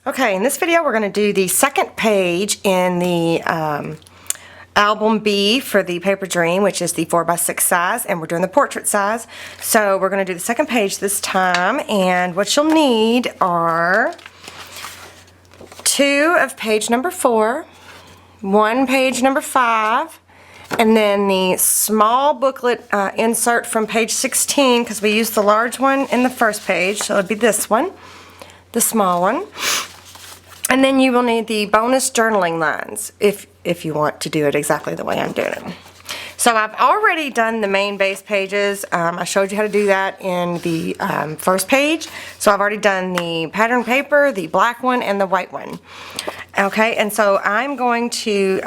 Okay, in this video we're going to do the second page in the album B for the Paper Dream, which is the 4x6 size, and we're doing the portrait size. So we're going to do the second page this time, and what you'll need are 2 of page number 4, 1 page number 5, and then the small booklet insert from page 16, because we used the large one in the first page, so it'll be this one, the small one. And then you will need the bonus journaling lines if you want to do it exactly the way I'm doing it. So I've already done the main base pages. I showed you how to do that in the first page. So I've already done the pattern paper, the black one, and the white one. Okay, and so I'm going to,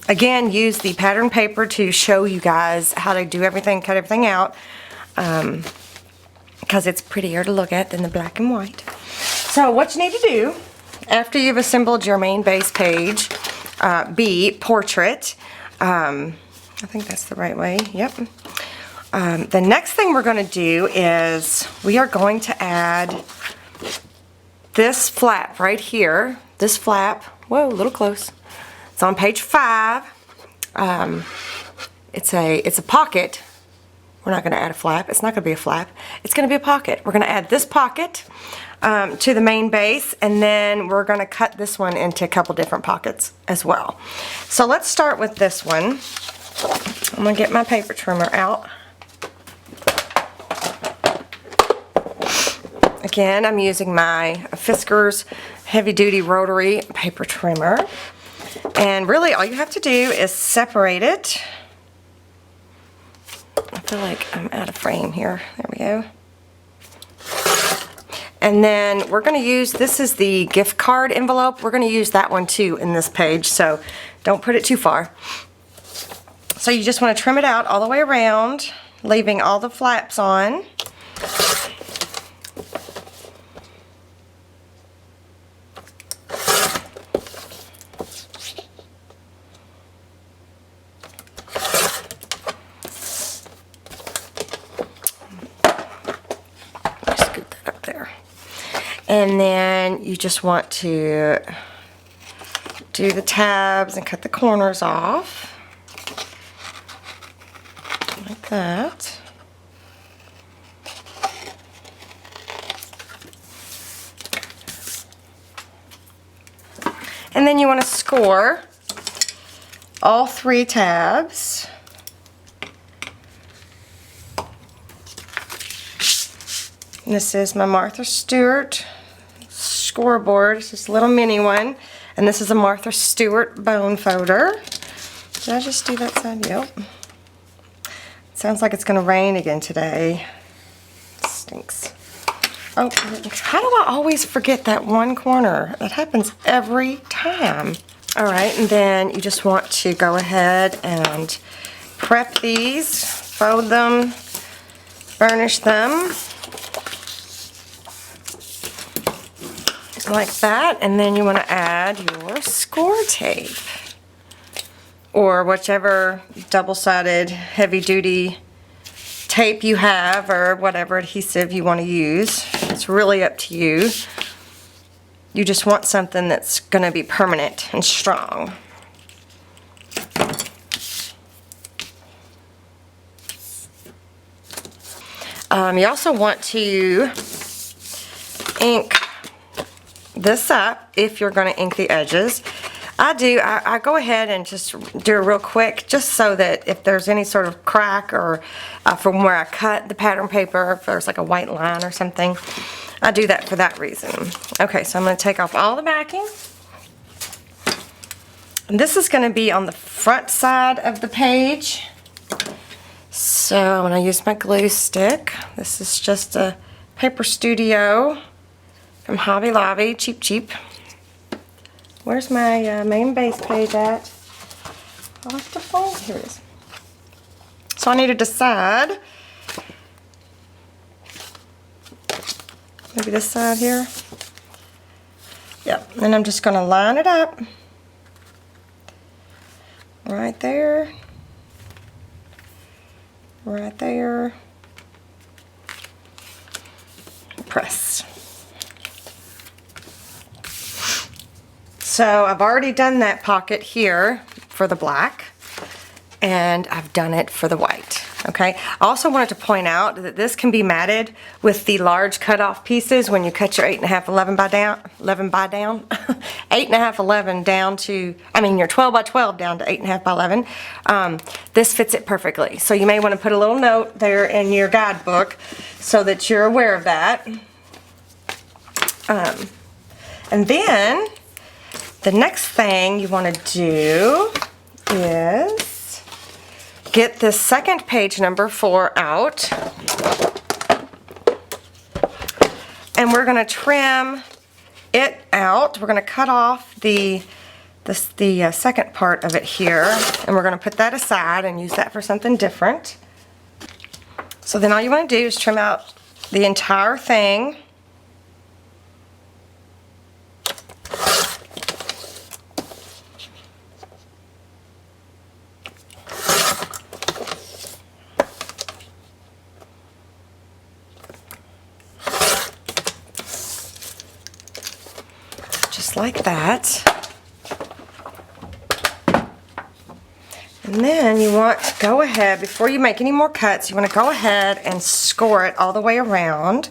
again, use the pattern paper to show you guys how to do everything, cut everything out, because it's prettier to look at than the black and white. So what you need to do, after you've assembled your main base page, B, portrait, I think that's the right way, yep. The next thing we're going to do is we are going to add this flap right here, this flap, whoa, a little close. It's on page 5. It's a pocket. We're not going to add a flap. It's not going to be a flap. It's going to be a pocket. We're going to add this pocket to the main base, and then we're going to cut this one into a couple different pockets as well. So let's start with this one. I'm going to get my paper trimmer out. Again, I'm using my Fiskars heavy duty rotary paper trimmer, and really all you have to do is separate it. I feel like I'm out of frame here. There we go. And then we're going to use, this is the gift card envelope. We're going to use that one too in this page, so don't put it too far. So you just want to trim it out all the way around, leaving all the flaps on. And then you just want to do the tabs and cut the corners off, like that. And then you want to score all 3 tabs. And this is my Martha Stewart scoreboard. It's just a little mini one. And this is a Martha Stewart bone folder. Did I just do that side? Yep. Sounds like it's going to rain again today. Stinks. Oh, how do I always forget that one corner? That happens every time. Alright, and then you just want to go ahead and prep these, fold them, burnish them. Like that, and then you want to add your score tape or whichever double-sided heavy-duty tape you have, or whatever adhesive you want to use. It's really up to you. You just want something that's going to be permanent and strong. You also want to ink this up if you're going to ink the edges. I go ahead and just do it real quick, just so that if there's any sort of crack or from where I cut the pattern paper, if there's like a white line or something, I do that for that reason. Okay, so I'm going to take off all the backing. And this is going to be on the front side of the page. So I'm going to use my glue stick. This is just a Paper Studio from Hobby Lobby, cheap. Where's my main base page at? I'll have to find, here it is. So I need to decide, maybe this side here. Yep, and I'm just going to line it up right there, right there, press. So I've already done that pocket here for the black, and I've done it for the white. Okay, I also wanted to point out that this can be matted with the large cutoff pieces when you cut your 8.5, 11 by down, 8.5, 11 down to, I mean your 12 by 12 down to 8.5 by 11. This fits it perfectly. So you may want to put a little note there in your guidebook so that you're aware of that. And then the next thing you want to do is get this second page number 4 out, and we're going to trim it out. We're going to cut off the second part of it here, and we're going to put that aside and use that for something different. So then all you want to do is trim out the entire thing. Like that. And then you want to go ahead, before you make any more cuts, you want to go ahead and score it all the way around.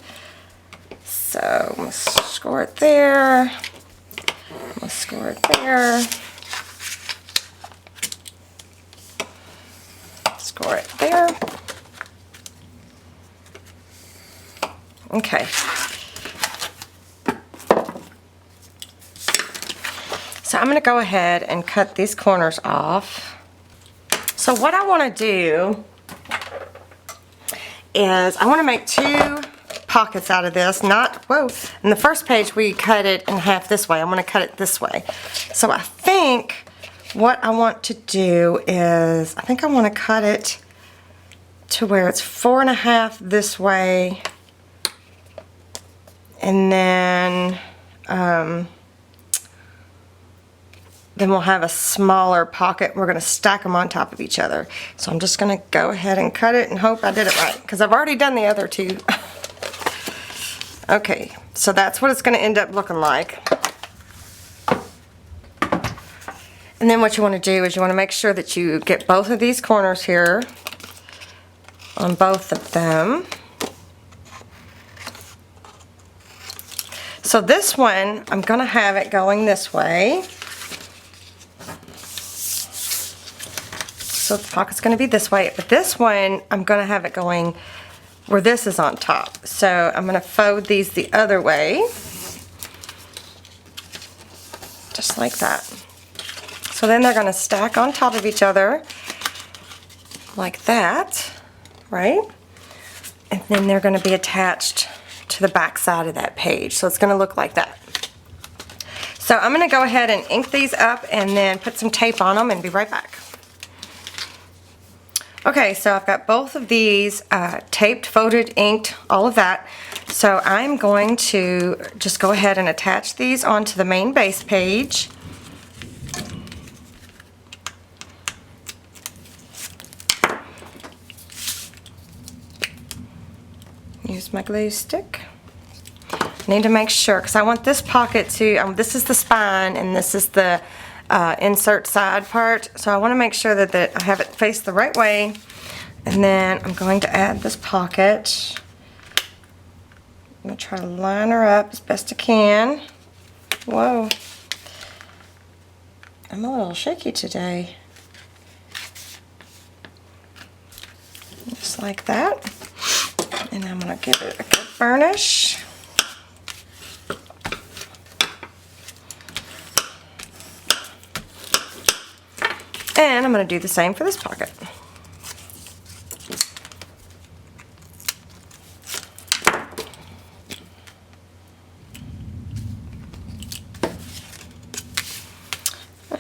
So I'm going to score it there. I'm going to score it there. Score it there. Okay. So I'm going to go ahead and cut these corners off. So what I want to do is I want to make 2 pockets out of this. Not, whoa, in the first page we cut it in half this way. I'm going to cut it this way. So I think what I want to do is, I think I want to cut it to where it's 4.5 this way. And then we'll have a smaller pocket. We're going to stack them on top of each other. So I'm just going to go ahead and cut it and hope I did it right, because I've already done the other 2. Okay, so that's what it's going to end up looking like. And then what you want to do is you want to make sure that you get both of these corners here on both of them. So this one, I'm going to have it going this way. So the pocket's going to be this way, but this one I'm going to have it going where this is on top. So I'm going to fold these the other way, just like that. So then they're going to stack on top of each other like that, right? And then they're going to be attached to the back side of that page. So it's going to look like that. So I'm going to go ahead and ink these up and then put some tape on them and be right back. Okay, so I've got both of these taped, folded, inked, all of that. So I'm going to just go ahead and attach these onto the main base page. Use my glue stick. Need to make sure, because I want this pocket to, this is the spine and this is the insert side part, so I want to make sure that I have it faced the right way. And then I'm going to add this pocket. I'm going to try to line her up as best I can. Whoa, I'm a little shaky today. Just like that. And I'm going to give it a good burnish. And I'm going to do the same for this pocket.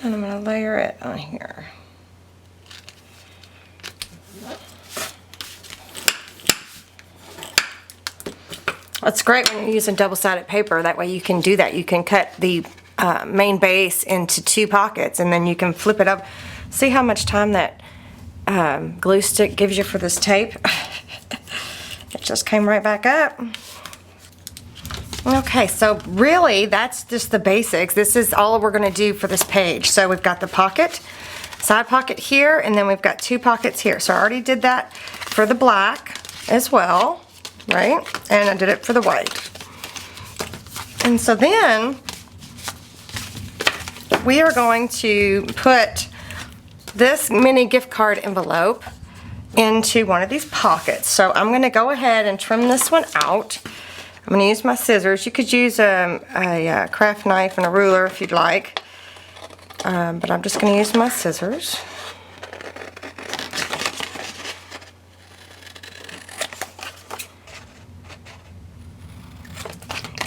And I'm going to layer it on here. It's great when you're using double-sided paper. That way you can do that. You can cut the main base into 2 pockets, and then you can flip it up. See how much time that glue stick gives you for this tape? It just came right back up. Okay, so really that's just the basics. This is all we're going to do for this page. So we've got the pocket, side pocket here, and then we've got 2 pockets here. So I already did that for the black as well, right? And I did it for the white. And so then we are going to put this mini gift card envelope into one of these pockets. So I'm going to go ahead and trim this one out. I'm going to use my scissors. You could use a craft knife and a ruler if you'd like, but I'm just going to use my scissors.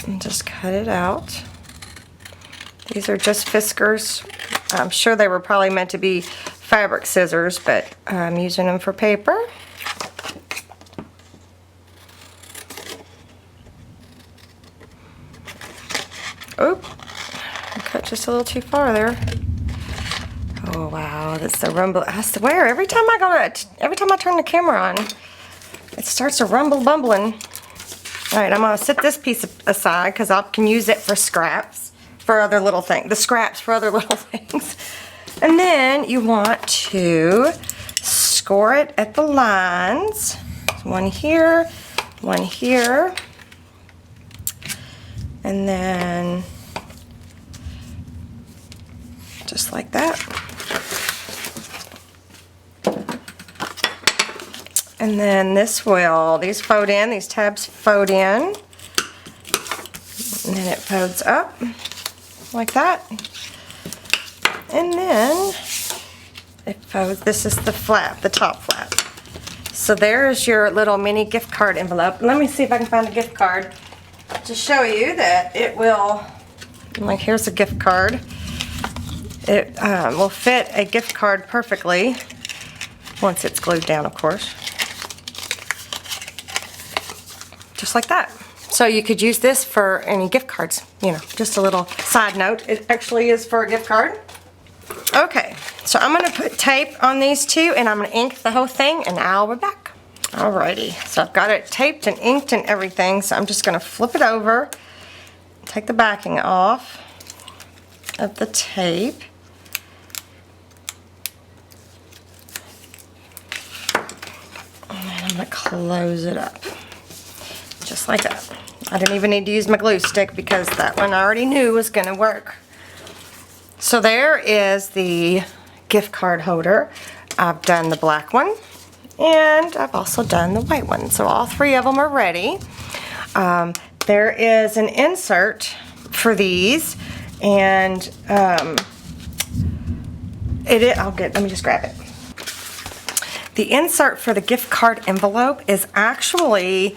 And just cut it out. These are just Fiskars. I'm sure they were probably meant to be fabric scissors, but I'm using them for paper. Oop, I cut just a little too far there. Oh wow, that's the rumble. I swear, every time I turn the camera on, it starts to rumble bumbling. All right, I'm gonna set this piece aside because I can use it for scraps, for other little things. The scraps for other little things. And then you want to score it at the lines. One here, and then just like that. And then this will, these tabs fold in, and then it folds up like that. And then it folds, this is the flap, the top flap. So there's your little mini gift card envelope. Let me see if I can find a gift card to show you that it will, like here's a gift card. It will fit a gift card perfectly, once it's glued down, of course. Just like that. So you could use this for any gift cards, you know, just a little side note. It actually is for a gift card. Okay, so I'm gonna put tape on these two and I'm gonna ink the whole thing and I'll be back. Alrighty, so I've got it taped and inked and everything, so I'm just gonna flip it over, take the backing off of the tape. And then I'm gonna close it up, just like that. I didn't even need to use my glue stick because that one I already knew was gonna work. So there is the gift card holder. I've done the black one and I've also done the white one. So all 3 of them are ready. There is an insert for these and let me just grab it. The insert for the gift card envelope is actually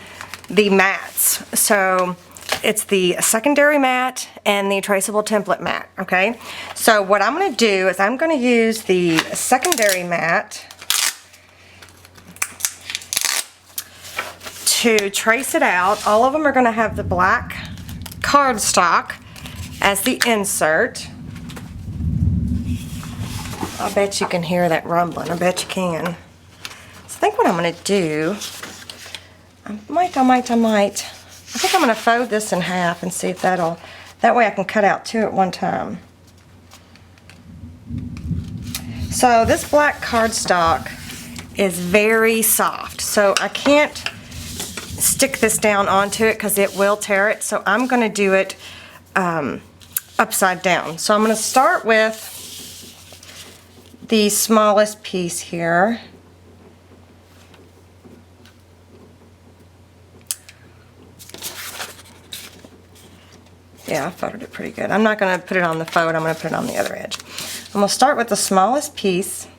the mats. So it's the secondary mat and the traceable template mat, okay? So what I'm gonna do is I'm gonna use the secondary mat to trace it out. All of them are gonna have the black cardstock as the insert. I bet you can hear that rumbling, I bet you can. So I think what I'm gonna do, I think I'm going to fold this in half and see if that way I can cut out 2 at one time. So this black cardstock is very soft, so I can't stick this down onto it because it will tear it, so I'm going to do it upside down. So I'm going to start with the smallest piece here. Yeah, I folded it pretty good. I'm not going to put it on the fold, I'm going to put it on the other edge. I'm going to start with the smallest piece.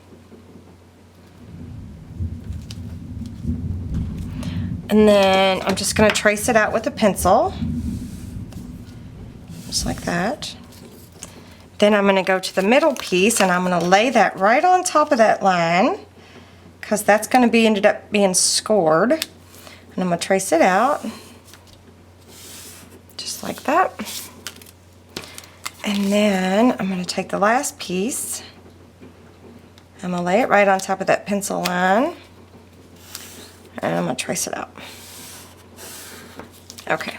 And then I'm just going to trace it out with a pencil. Just like that. Then I'm going to go to the middle piece and I'm going to lay that right on top of that line because that's going to be ended up being scored. And I'm going to trace it out. Just like that. And then I'm going to take the last piece, I'm going to lay it right on top of that pencil line, and I'm going to trace it out. Okay.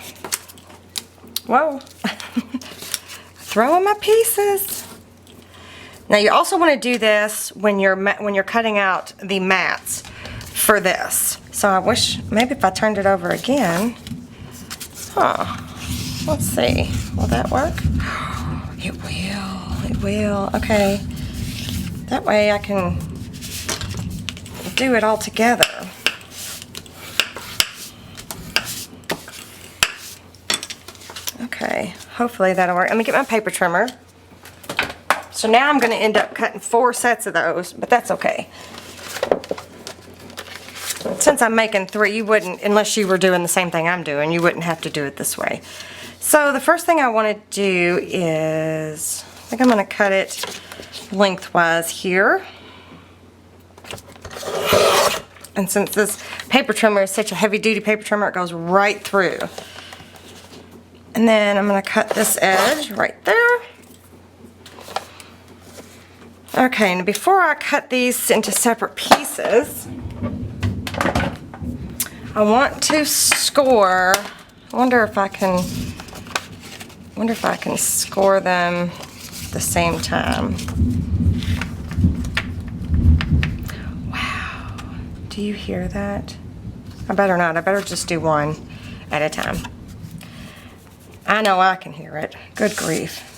Whoa. Throwing my pieces. Now you also want to do this when you're cutting out the mats for this. So I wish maybe if I turned it over again. Huh. Let's see. Will that work? It will. It will. Okay. That way I can do it all together. Okay. Hopefully that'll work. Let me get my paper trimmer. So now I'm going to end up cutting 4 sets of those, but that's okay. Since I'm making 3, you wouldn't, unless you were doing the same thing I'm doing, you wouldn't have to do it this way. So the first thing I want to do is, I think I'm going to cut it lengthwise here. And since this paper trimmer is such a heavy-duty paper trimmer, it goes right through. And then I'm going to cut this edge right there. Okay, and before I cut these into separate pieces, I want to score. I wonder if I can score them at the same time. Wow. Do you hear that? I better not. I better just do one at a time. I know I can hear it. Good grief.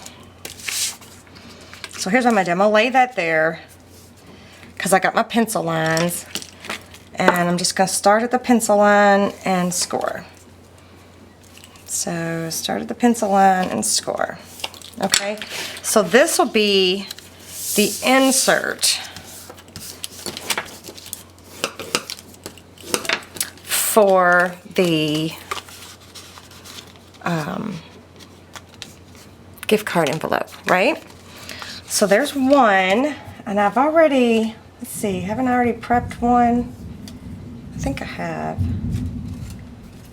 So here's what I'm going to do. I'm going to lay that there because I got my pencil lines. And I'm just going to start at the pencil line and score. So start at the pencil line and score. Okay, so this will be the insert for the gift card envelope, right? So there's one, and I've already, let's see, haven't I already prepped one? I think I have.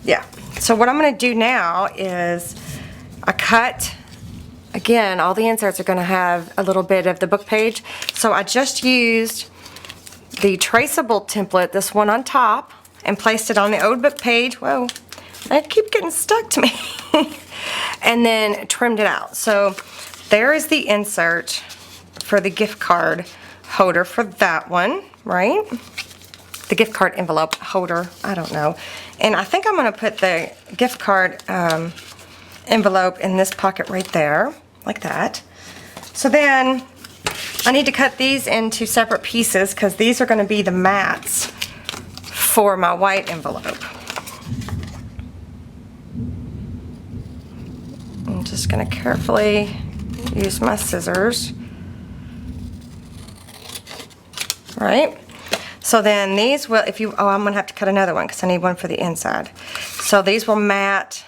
Yeah. So what I'm going to do now is I cut, again, all the inserts are going to have a little bit of the book page. So I just used the traceable template, this one on top, and placed it on the old book page. Whoa, that keep getting stuck to me. And then trimmed it out. So there is the insert for the gift card holder for that one, right? The gift card envelope holder, I don't know. And I think I'm going to put the gift card envelope in this pocket right there, like that. So then I need to cut these into separate pieces because these are going to be the mats for my white envelope. I'm just going to carefully use my scissors. Right? So then these will, if you, oh, I'm going to have to cut another one because I need one for the inside. So these will mat,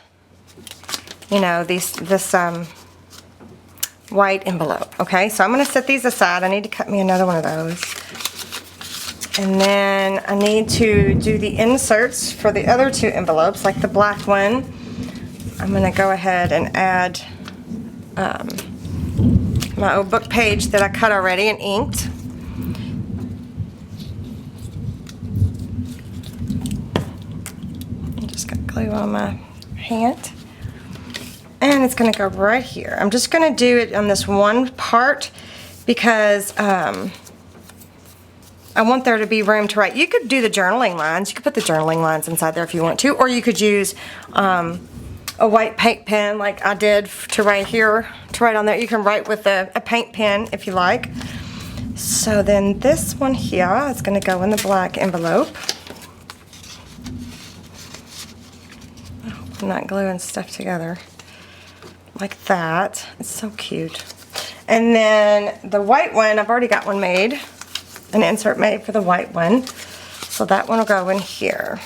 you know, this white envelope. Okay, so I'm going to set these aside. I need to cut me another one of those. And then I need to do the inserts for the other 2 envelopes, like the black one. I'm going to go ahead and add my old book page that I cut already and inked. I'm just going to glue on my hand. And it's going to go right here. I'm just going to do it on this one part because I want there to be room to write. You could do the journaling lines. You could put the journaling lines inside there if you want to. Or you could use a white paint pen like I did to write here, to write on there. You can write with a paint pen if you like. So then this one here is going to go in the black envelope. I hope I'm not gluing stuff together. Like that. It's so cute. And then the white one, I've already got one made. An insert made for the white one. So that one will go in here.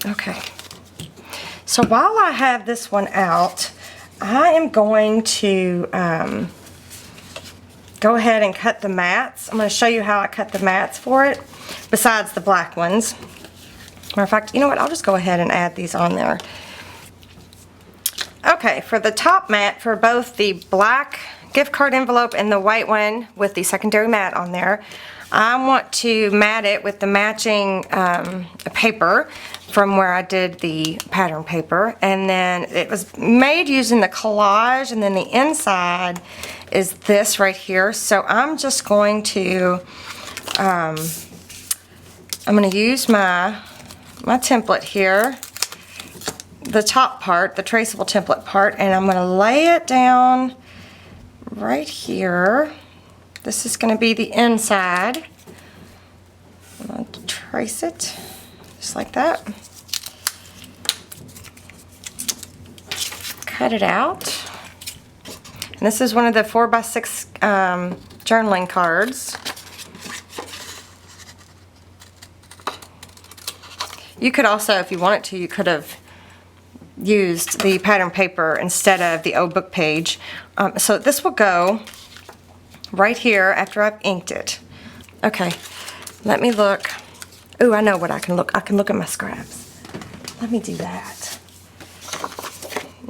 Okay. So while I have this one out, I am going to go ahead and cut the mats. I'm going to show you how I cut the mats for it, besides the black ones. Matter of fact, you know what? I'll just go ahead and add these on there. Okay, for the top mat for both the black gift card envelope and the white one with the secondary mat on there, I want to mat it with the matching paper from where I did the pattern paper, and then it was made using the collage, and then the inside is this right here. So I'm just going to I'm going to use my template here, the top part, the traceable template part, and I'm going to lay it down right here. This is going to be the inside. I'm going to trace it just like that. Cut it out. And this is one of the 4x6 journaling cards. You could also, if you wanted to, you could have used the pattern paper instead of the old book page. So this will go right here after I've inked it. Okay, let me look. Ooh, I know what I can look. I can look at my scraps. Let me do that.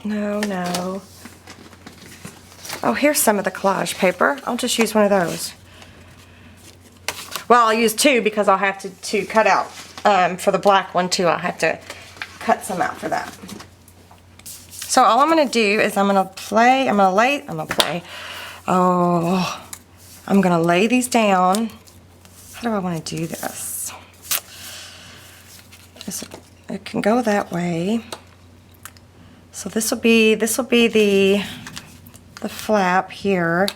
No. Oh, here's some of the collage paper. I'll just use one of those. Well, I'll use two because I'll have to cut out for the black one too. I'll have to cut some out for that. So all I'm going to do is I'm going to lay these down. How do I want to do this? It can go that way. So this will be the flap here.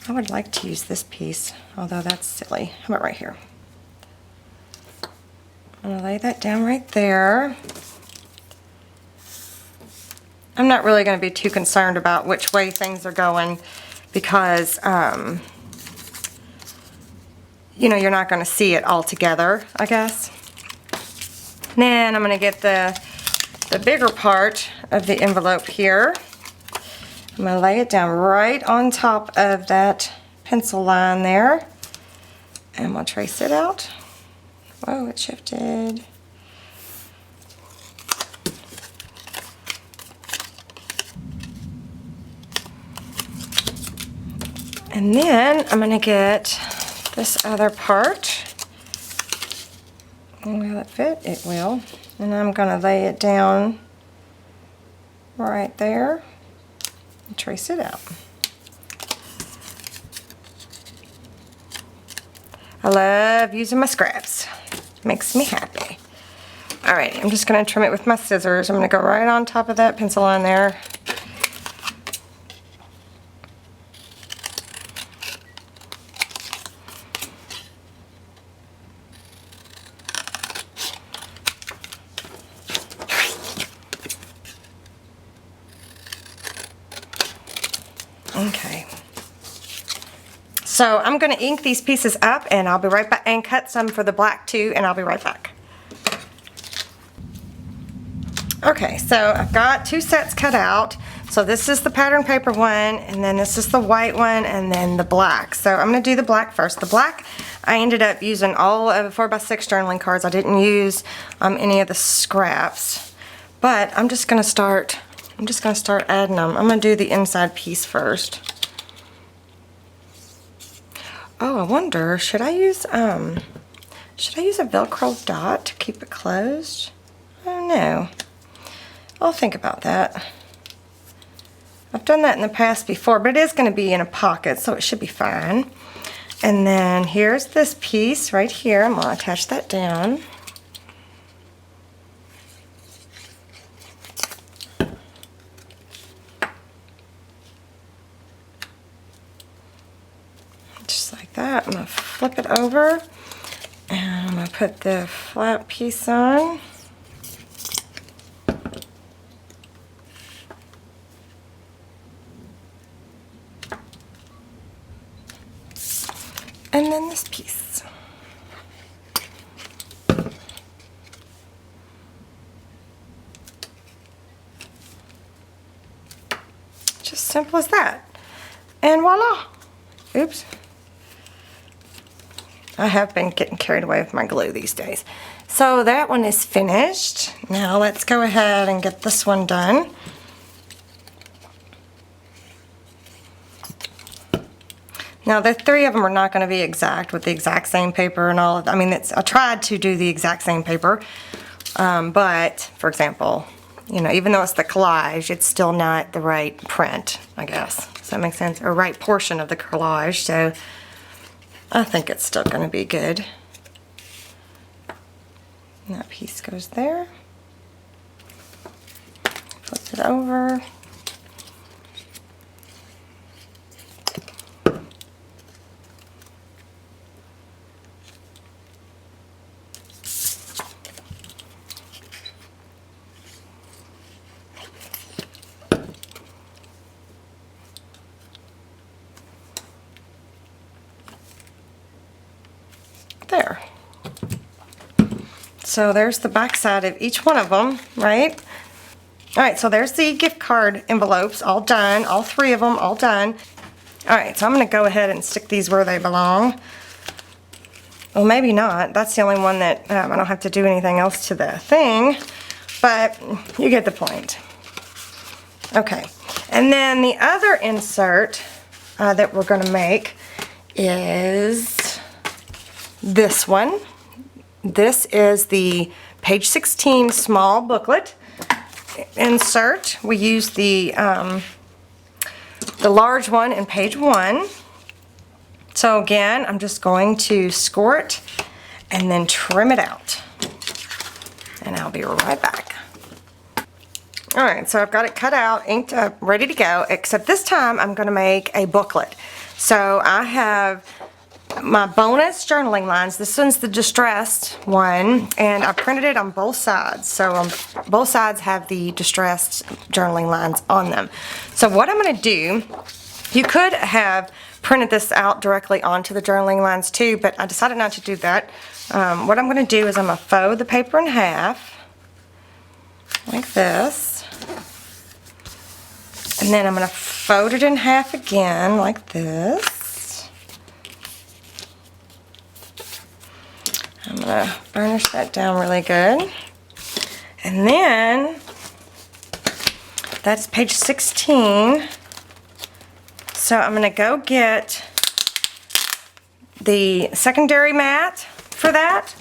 I would like to use this piece, although that's silly. How about right here? I'm gonna lay that down right there. I'm not really going to be too concerned about which way things are going because, you know, you're not going to see it all together, I guess. Then I'm going to get the bigger part of the envelope here. I'm going to lay it down right on top of that pencil line there. And we'll trace it out. Whoa, it shifted. And then I'm going to get this other part. Will it fit? It will. And I'm going to lay it down right there and trace it out. I love using my scraps. Makes me happy. Alright, I'm just going to trim it with my scissors. I'm going to go right on top of that pencil line there. Okay. So I'm going to ink these pieces up and I'll be right back, and cut some for the black too, and I'll be right back. Okay, so I've got two sets cut out. So this is the pattern paper one, and then this is the white one, and then the black. So I'm going to do the black first. The black, I ended up using all of the 4x6 journaling cards. I didn't use any of the scraps, but I'm just going to start adding them. I'm going to do the inside piece first. Oh, I wonder, should I use a Velcro dot to keep it closed? I don't know. I'll think about that. I've done that in the past before, but it is going to be in a pocket, so it should be fine. And then here's this piece right here. I'm going to attach that down. Just like that. I'm going to flip it over, and I'm going to put the flat piece on. And then this piece. Just simple as that. And voila! Oops. I have been getting carried away with my glue these days. So that one is finished. Now let's go ahead and get this one done. Now the 3 of them are not going to be exact with the exact same paper and all of that. I mean, I tried to do the exact same paper, but for example, you know, even though it's the collage, it's still not the right print, I guess. Does that make sense? Or right portion of the collage, so I think it's still going to be good. And that piece goes there. Flip it over. There. So there's the back side of each one of them, right? Alright, so there's the gift card envelopes, all done, all 3 of them, all done. Alright, so I'm going to go ahead and stick these where they belong. Well, maybe not. That's the only one that I don't have to do anything else to the thing, but you get the point. Okay, and then the other insert that we're going to make is this one. This is the page 16 small booklet insert. We use the large one in page 1. So again, I'm just going to score it and then trim it out. And I'll be right back. Alright, so I've got it cut out, inked up, ready to go, except this time I'm going to make a booklet. So I have my bonus journaling lines. This one's the distressed one, and I printed it on both sides. So both sides have the distressed journaling lines on them. So what I'm going to do, you could have printed this out directly onto the journaling lines too, but I decided not to do that. What I'm going to do is I'm going to fold the paper in half, like this. And then I'm going to fold it in half again, like this. I'm going to burnish that down really good. And then, that's page 16. So I'm going to go get the secondary mat for that.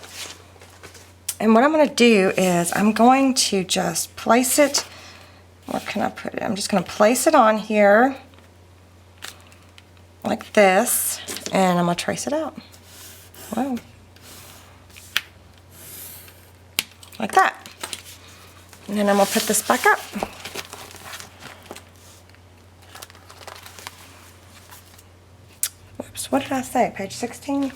And what I'm going to do is I'm going to just place it, where can I put it? I'm just going to place it on here like this, and I'm going to trace it out. Whoa. Like that. And then I'm going to put this back up. Whoops, what did I say? Page 16?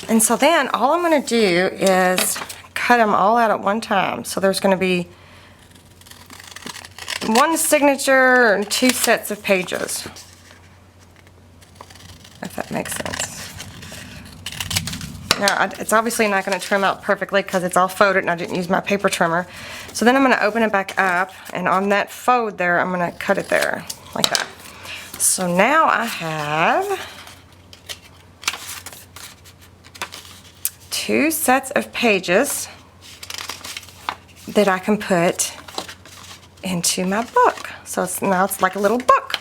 And so then all I'm going to do is cut them all out at one time. So there's going to be one signature and 2 sets of pages. If that makes sense. Now, it's obviously not going to trim out perfectly because it's all folded and I didn't use my paper trimmer. So then I'm going to open it back up, and on that fold there, I'm going to cut it there, like that. So now I have 2 sets of pages that I can put into my book. So now it's like a little book.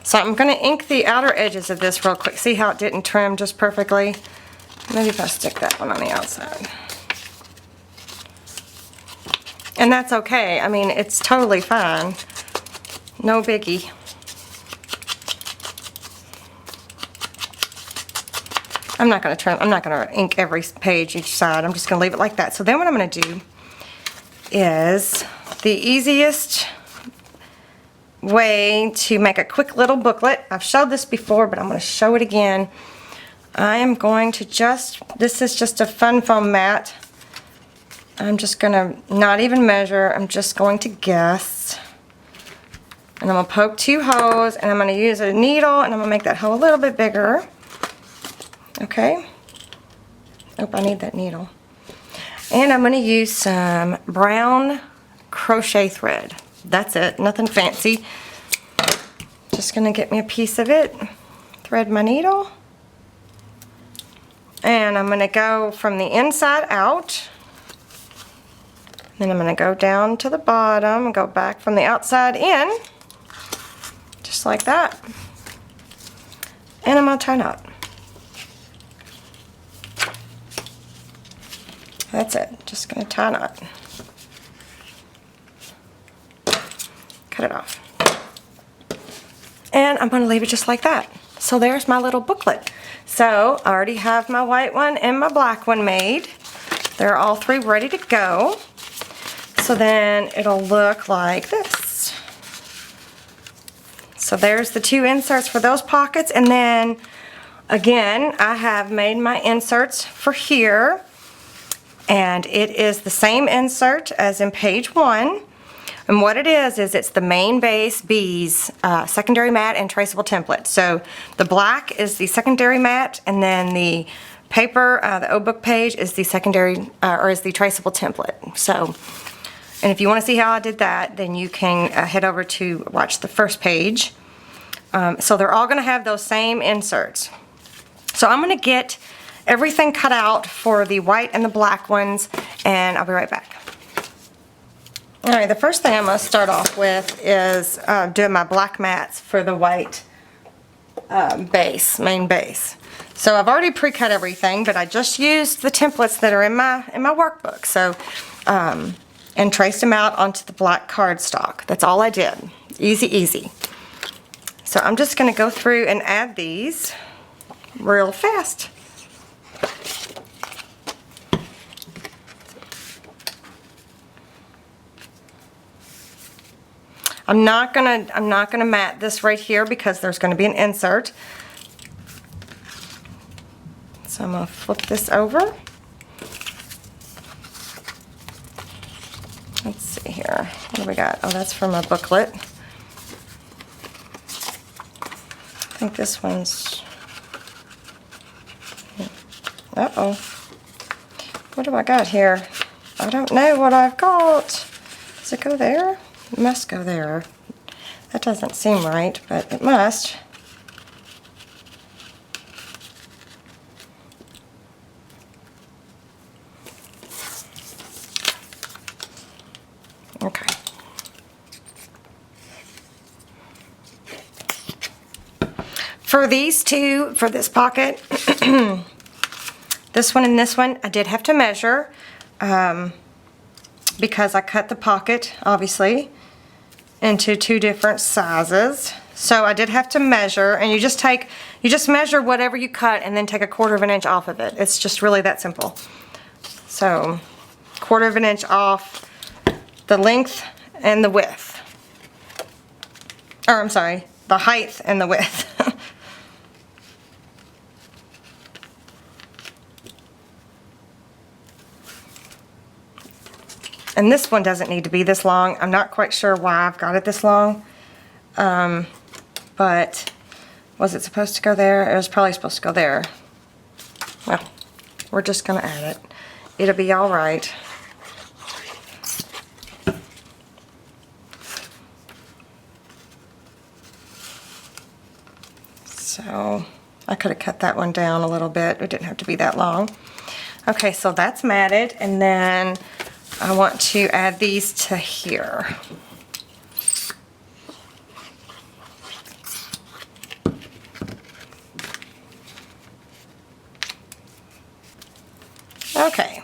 So I'm going to ink the outer edges of this real quick. See how it didn't trim just perfectly? Maybe if I stick that one on the outside. And that's okay. I mean, it's totally fine. No biggie. I'm not going to trim, I'm not going to ink every page each side. I'm just going to leave it like that. So then what I'm going to do is the easiest way to make a quick little booklet. I've showed this before, but I'm going to show it again. I am going to this is just a fun foam mat. I'm just going to not even measure. I'm just going to guess. And I'm going to poke 2 holes, and I'm going to use a needle, and I'm going to make that hole a little bit bigger. Okay. Oh, I need that needle. And I'm going to use some brown crochet thread. That's it. Nothing fancy. Just going to get me a piece of it. Thread my needle. And I'm going to go from the inside out, Then I'm going to go down to the bottom and go back from the outside in, just like that. And I'm going to tie a knot. That's it, just going to tie a knot. Cut it off. And I'm going to leave it just like that. So there's my little booklet. So I already have my white one and my black one made. They're all three ready to go. So then it'll look like this. So there's the two inserts for those pockets, and then again I have made my inserts for here, and it is the same insert as in page 1. And what it is it's the main base B's secondary mat and traceable template. So the black is the secondary mat, and then the paper, the O-book page, is the secondary or is the traceable template. So, and if you want to see how I did that, then you can head over to watch the first page. So they're all going to have those same inserts. So I'm going to get everything cut out for the white and the black ones, and I'll be right back. Alright, the first thing I'm going to start off with is doing my black mats for the white base, main base. So I've already pre-cut everything, but I just used the templates that are in my workbook. So and traced them out onto the black cardstock. That's all I did. Easy, easy. So I'm just going to go through and add these real fast. I'm not gonna mat this right here because there's gonna be an insert. So I'm gonna flip this over. Let's see here. What do we got? Oh, that's from a booklet. I think this one's... Uh-oh. What do I got here? I don't know what I've got. Does it go there? It must go there. That doesn't seem right, but it must. Okay. For these two, for this pocket, this one and this one, I did have to measure because I cut the pocket, obviously, into two different sizes. So I did have to measure, and you just measure whatever you cut and then take 1/4 inch off of it. It's just really that simple. So 1/4 inch off the length and the width. Or I'm sorry, the height and the width. And this one doesn't need to be this long. I'm not quite sure why I've got it this long. But was it supposed to go there? It was probably supposed to go there. Well, we're just gonna add it. It'll be all right. So I could have cut that one down a little bit. It didn't have to be that long. Okay, so that's matted, and then I want to add these to here. Okay.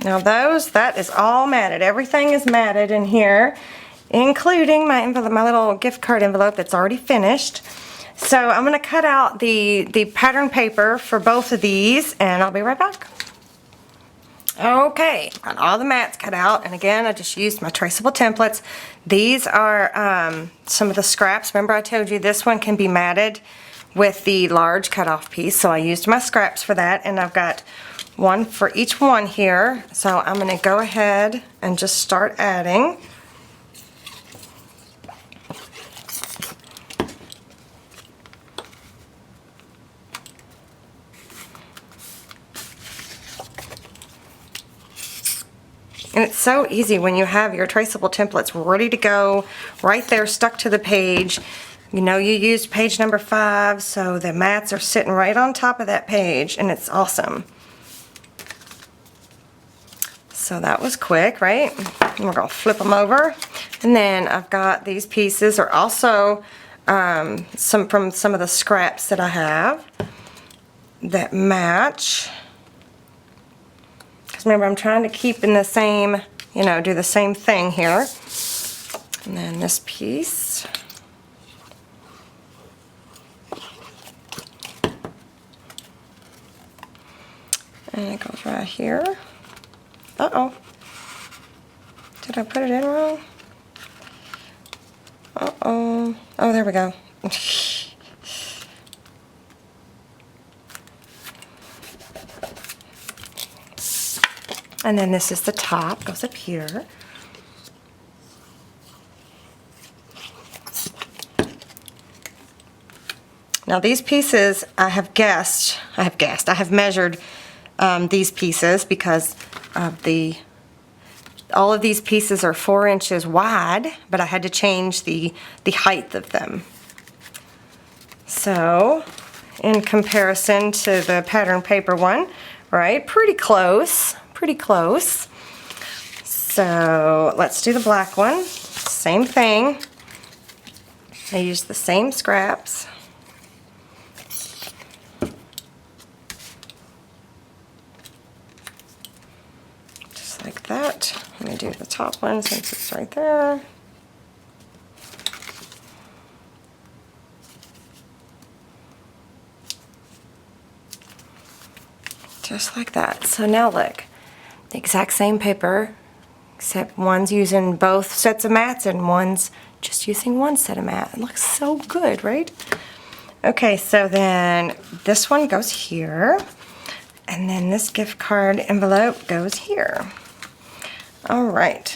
Now that is all matted. Everything is matted in here, including my envelope, my little gift card envelope that's already finished. So I'm going to cut out the pattern paper for both of these, and I'll be right back. Okay, got all the mats cut out, and again I just used my traceable templates. These are some of the scraps. Remember I told you this one can be matted with the large cutoff piece, so I used my scraps for that, and I've got one for each one here. So I'm going to go ahead and just start adding. And it's so easy when you have your traceable templates ready to go, right there stuck to the page. You know you used page number 5, so the mats are sitting right on top of that page, and it's awesome. So that was quick, right? And we're gonna flip them over. And then I've got these pieces are also from some of the scraps that I have that match. Because remember, I'm trying to keep in the same, you know, do the same thing here. And then this piece. And it goes right here. Uh-oh. Did I put it in wrong? Uh-oh. Oh, there we go. And then this is the top, goes up here. Now these pieces, I have measured these pieces because of all of these pieces are 4 inches wide, but I had to change the height of them. So, in comparison to the pattern paper one, right, pretty close. So, let's do the black one. Same thing. I used the same scraps. Just like that. Let me do the top one since it's right there. Just like that. So now look, the exact same paper, except one's using both sets of mats and one's just using one set of mat. It looks so good, right? Okay, so then this one goes here, and then this gift card envelope goes here. All right.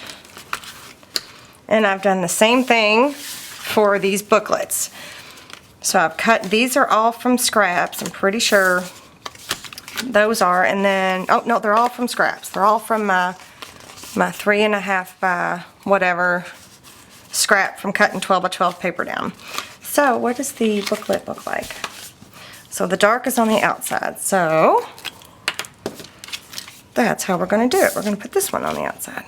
And I've done the same thing for these booklets. So I've cut, these are all from scraps, I'm pretty sure those are, and then, oh no, they're all from scraps. They're all from my 3.5 by whatever scrap from cutting 12 by 12 paper down. So what does the booklet look like? So the dark is on the outside, so that's how we're going to do it. We're going to put this one on the outside.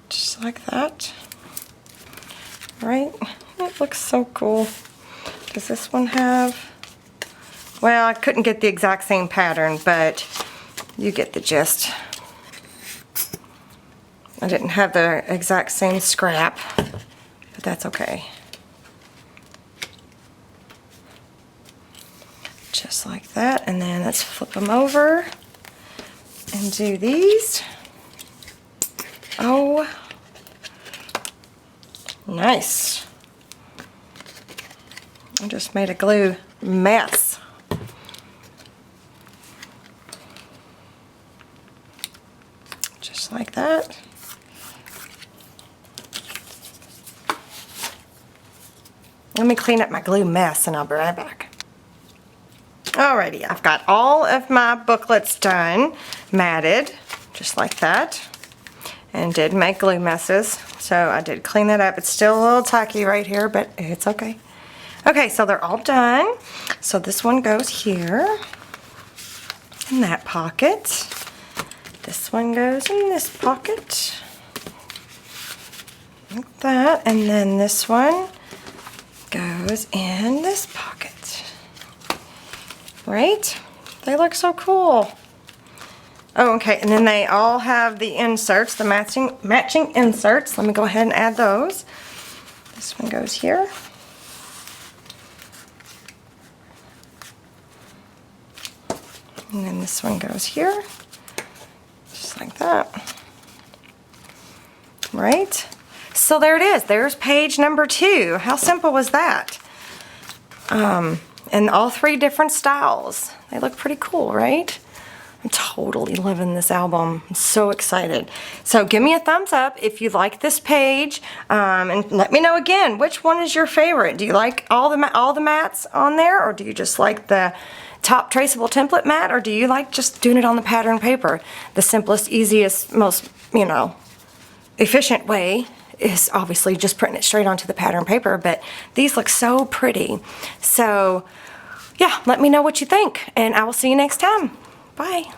Just like that. Right? It looks so cool. Does this one have... Well, I couldn't get the exact same pattern, but you get the gist. I didn't have the exact same scrap, but that's okay. Just like that, and then let's flip them over and do these. Oh, nice. I just made a glue mess. Just like that. Let me clean up my glue mess and I'll be right back. Alrighty, I've got all of my booklets done, matted, just like that, and did make glue messes. So I did clean that up. It's still a little tacky right here, but it's okay. Okay, so they're all done. So this one goes here in that pocket. This one goes in this pocket. Like that. And then this one goes in this pocket. Right? They look so cool. Oh, okay, and then they all have the inserts, the matching inserts. Let me go ahead and add those. This one goes here. And then this one goes here. Just like that. Right? So there it is. There's page number 2. How simple was that? And all 3 different styles. They look pretty cool, right? I'm totally loving this album. I'm so excited. So give me a thumbs up if you like this page, and let me know again, which one is your favorite? Do you like all the mats on there, or do you just like the top traceable template mat, or do you like just doing it on the pattern paper? The simplest, easiest, most, you know, efficient way is obviously just printing it straight onto the pattern paper, but these look so pretty. So yeah, let me know what you think, and I will see you next time. Bye.